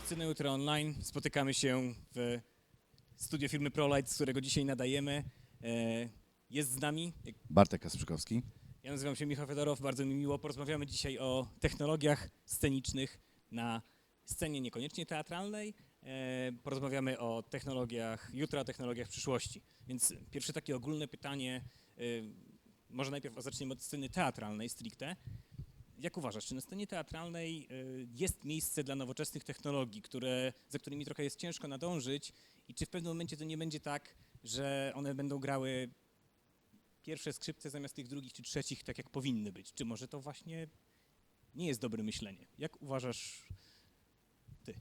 Scena Jutra Online. Spotykamy się w studio firmy ProLight, z którego dzisiaj nadajemy. Jest z nami. Bartek Kasprzykowski. Ja nazywam się Michał Fedorow, bardzo mi miło. Porozmawiamy dzisiaj o technologiach scenicznych na scenie niekoniecznie teatralnej. Porozmawiamy o technologiach jutra, o technologiach przyszłości. Więc pierwsze takie ogólne pytanie, może najpierw zaczniemy od sceny teatralnej stricte. Jak uważasz, czy na scenie teatralnej jest miejsce dla nowoczesnych technologii, za którymi trochę jest ciężko nadążyć i czy w pewnym momencie to nie będzie tak, że one będą grały pierwsze skrzypce zamiast tych drugich czy trzecich, tak jak powinny być? Czy może to właśnie nie jest dobre myślenie? Jak uważasz ty?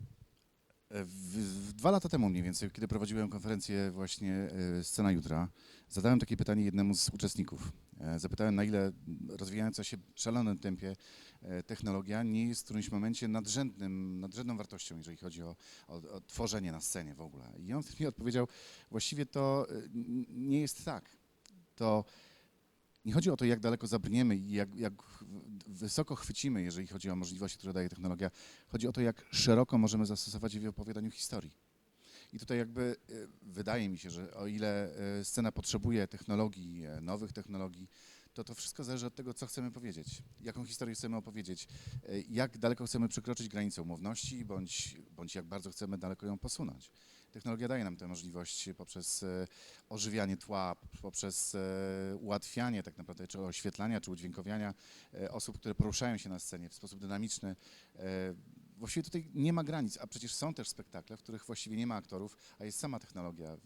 2 lata temu mniej więcej, kiedy prowadziłem konferencję właśnie Scena Jutra, zadałem takie pytanie jednemu z uczestników. Zapytałem, na ile rozwijająca się w szalonym tempie technologia nie jest w którymś momencie nadrzędną wartością, jeżeli chodzi o tworzenie na scenie w ogóle. I on mi odpowiedział, właściwie to nie jest tak. To nie chodzi o to, jak daleko zabrniemy i jak wysoko chwycimy, jeżeli chodzi o możliwości, które daje technologia. Chodzi o to, jak szeroko możemy zastosować je w opowiadaniu historii. I tutaj jakby wydaje mi się, że o ile scena potrzebuje technologii, nowych technologii, to wszystko zależy od tego, co chcemy powiedzieć, jaką historię chcemy opowiedzieć, jak daleko chcemy przekroczyć granicę umowności, bądź jak bardzo chcemy daleko ją posunąć. Technologia daje nam tę możliwość poprzez ożywianie tła, poprzez ułatwianie tak naprawdę, czy oświetlania, czy udźwiękowiania osób, które poruszają się na scenie w sposób dynamiczny. Właściwie tutaj nie ma granic, a przecież są też spektakle, w których właściwie nie ma aktorów, a jest sama technologia.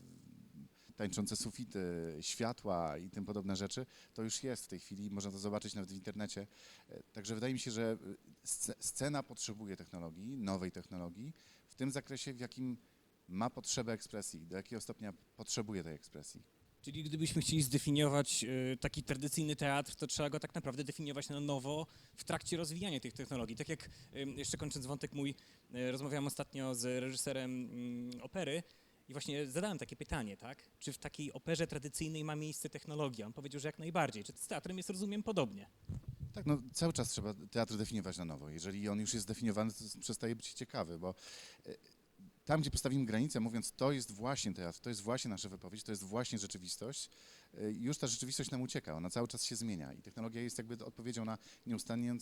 Tańczące sufity, światła i tym podobne rzeczy, to już jest w tej chwili, można to zobaczyć nawet w internecie. Także wydaje mi się, że scena potrzebuje technologii, nowej technologii, w tym zakresie, w jakim ma potrzebę ekspresji, do jakiego stopnia potrzebuje tej ekspresji. Czyli gdybyśmy chcieli zdefiniować taki tradycyjny teatr, to trzeba go tak naprawdę definiować na nowo w trakcie rozwijania tych technologii. Tak jak, jeszcze kończąc wątek mój, rozmawiałem ostatnio z reżyserem opery i właśnie zadałem takie pytanie, tak? Czy w takiej operze tradycyjnej ma miejsce technologia? On powiedział, że jak najbardziej. Czy z teatrem jest, rozumiem, podobnie? Tak, no cały czas trzeba teatr definiować na nowo. Jeżeli on już jest zdefiniowany, to przestaje być ciekawy, bo tam, gdzie postawimy granicę, mówiąc, to jest właśnie teatr, to jest właśnie nasza wypowiedź, to jest właśnie rzeczywistość, już ta rzeczywistość nam ucieka, ona cały czas się zmienia i technologia jest jakby odpowiedzią na nieustannie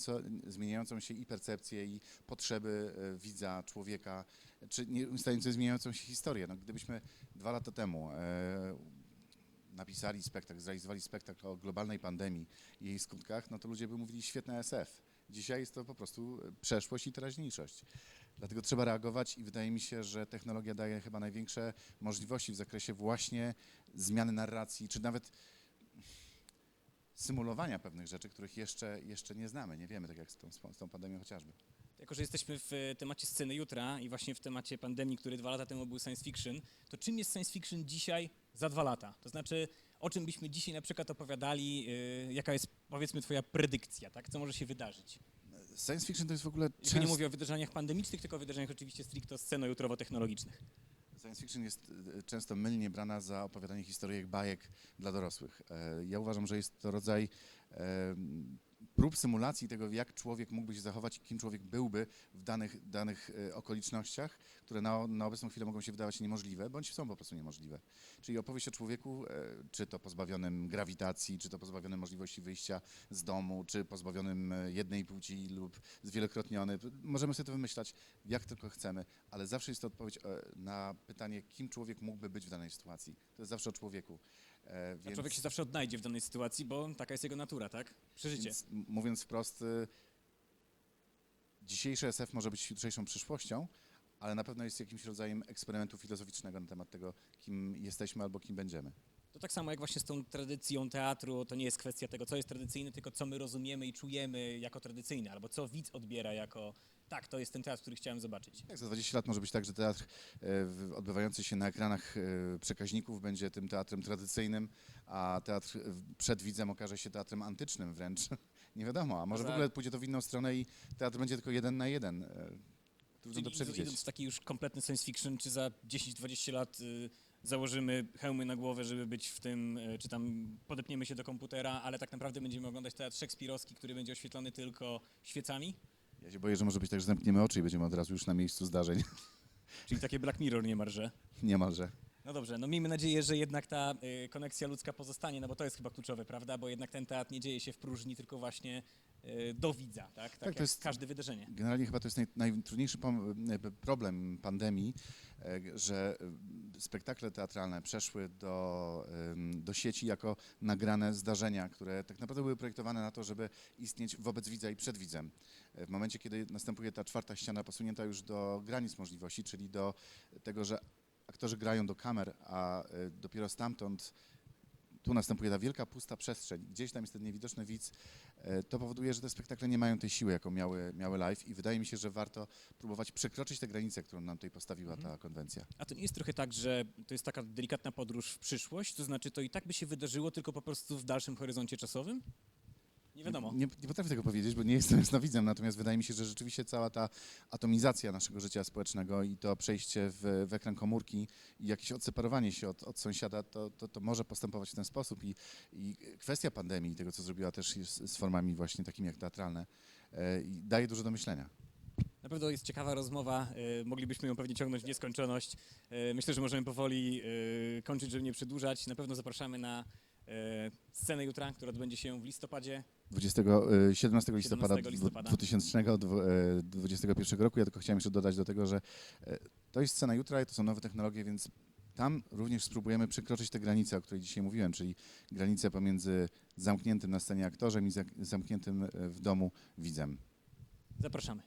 zmieniającą się i percepcję, i potrzeby widza, człowieka, czy nieustannie zmieniającą się historię. No, gdybyśmy 2 lata temu napisali spektakl, zrealizowali spektakl o globalnej pandemii i jej skutkach, no to ludzie by mówili świetna SF. Dzisiaj jest to po prostu przeszłość i teraźniejszość. Dlatego trzeba reagować i wydaje mi się, że technologia daje chyba największe możliwości w zakresie właśnie zmiany narracji, czy nawet symulowania pewnych rzeczy, których jeszcze nie znamy, nie wiemy, tak jak z tą pandemią chociażby. Jako że jesteśmy w temacie sceny jutra i właśnie w temacie pandemii, który 2 lata temu był science fiction, to czym jest science fiction dzisiaj za 2 lata? To znaczy, o czym byśmy dzisiaj na przykład opowiadali, jaka jest, powiedzmy, twoja predykcja, tak? Co może się wydarzyć? Science fiction to jest w ogóle Już nie mówię o wydarzeniach pandemicznych, tylko o wydarzeniach oczywiście stricte sceno-jutrowo-technologicznych. Science fiction jest często mylnie brana za opowiadanie historyjek, bajek dla dorosłych. Ja uważam, że jest to rodzaj prób symulacji tego, jak człowiek mógłby się zachować i kim człowiek byłby w danych okolicznościach, które na obecną chwilę mogą się wydawać niemożliwe, bądź są po prostu niemożliwe. Czyli opowieść o człowieku, czy to pozbawionym grawitacji, czy to pozbawionym możliwości wyjścia z domu, czy pozbawionym jednej płci lub zwielokrotniony. Możemy sobie to wymyślać, jak tylko chcemy, ale zawsze jest to odpowiedź na pytanie, kim człowiek mógłby być w danej sytuacji. To jest zawsze o człowieku. A człowiek się zawsze odnajdzie w danej sytuacji, bo taka jest jego natura, tak? Przeżycie. Więc, mówiąc wprost, dzisiejszy SF może być jutrzejszą przyszłością, ale na pewno jest jakimś rodzajem eksperymentu filozoficznego na temat tego, kim jesteśmy albo kim będziemy. To tak samo jak właśnie z tą tradycją teatru, to nie jest kwestia tego, co jest tradycyjne, tylko co my rozumiemy i czujemy jako tradycyjne, albo co widz odbiera jako, tak, to jest ten teatr, który chciałem zobaczyć. Tak, za 20 lat może być tak, że teatr odbywający się na ekranach przekaźników będzie tym teatrem tradycyjnym, a teatr przed widzem okaże się teatrem antycznym wręcz. Nie wiadomo, a może w ogóle pójdzie to w inną stronę i teatr będzie tylko 1 na 1. Trudno to przewidzieć. Idąc w taki już kompletny science fiction, czy za 10-20 lat założymy hełmy na głowę, żeby być w tym, czy tam podepniemy się do komputera, ale tak naprawdę będziemy oglądać teatr szekspirowski, który będzie oświetlony tylko świecami? Ja się boję, że może być tak, że zamkniemy oczy i będziemy od razu już na miejscu zdarzeń. Czyli takie Black Mirror niemalże. Niemalże. No dobrze, no miejmy nadzieję, że jednak ta koneksja ludzka pozostanie, no bo to jest chyba kluczowe, prawda? Bo jednak ten teatr nie dzieje się w próżni, tylko właśnie do widza, tak? Tak to jak jest- każde wydarzenie. Generalnie chyba to jest najtrudniejszy problem pandemii, że spektakle teatralne przeszły do sieci jako nagrane zdarzenia, które tak naprawdę były projektowane na to, żeby istnieć wobec widza i przed widzem. W momencie, kiedy następuje ta czwarta ściana posunięta już do granic możliwości, czyli do tego, że aktorzy grają do kamer, a dopiero stamtąd tu następuje ta wielka, pusta przestrzeń, gdzieś tam jest ten niewidoczny widz, to powoduje, że te spektakle nie mają tej siły, jaką miały live i wydaje mi się, że warto próbować przekroczyć tę granicę, którą nam tutaj postawiła ta konwencja. A to nie jest trochę tak, że to jest taka delikatna podróż w przyszłość, to znaczy to i tak by się wydarzyło, tylko po prostu w dalszym horyzoncie czasowym? Nie wiadomo. Nie potrafię tego powiedzieć, bo nie jestem jasnowidzem, natomiast wydaje mi się, że rzeczywiście cała ta atomizacja naszego życia społecznego i to przejście w ekran komórki i jakieś odseparowanie się od sąsiada, to może postępować w ten sposób i kwestia pandemii, tego co zrobiła też z formami właśnie takimi jak teatralne, i daje dużo do myślenia. Na pewno jest ciekawa rozmowa, moglibyśmy ją pewnie ciągnąć w nieskończoność. Myślę, że możemy powoli kończyć, żeby nie przedłużać. Na pewno zapraszamy na scenę jutra, która odbędzie się w listopadzie. 17 listopada listopada. 2021 roku. Ja tylko chciałem jeszcze dodać do tego, że to jest scena jutra i to są nowe technologie, więc tam również spróbujemy przekroczyć tę granicę, o której dzisiaj mówiłem, czyli granicę pomiędzy zamkniętym na scenie aktorem i zamkniętym w domu widzem. Zapraszamy.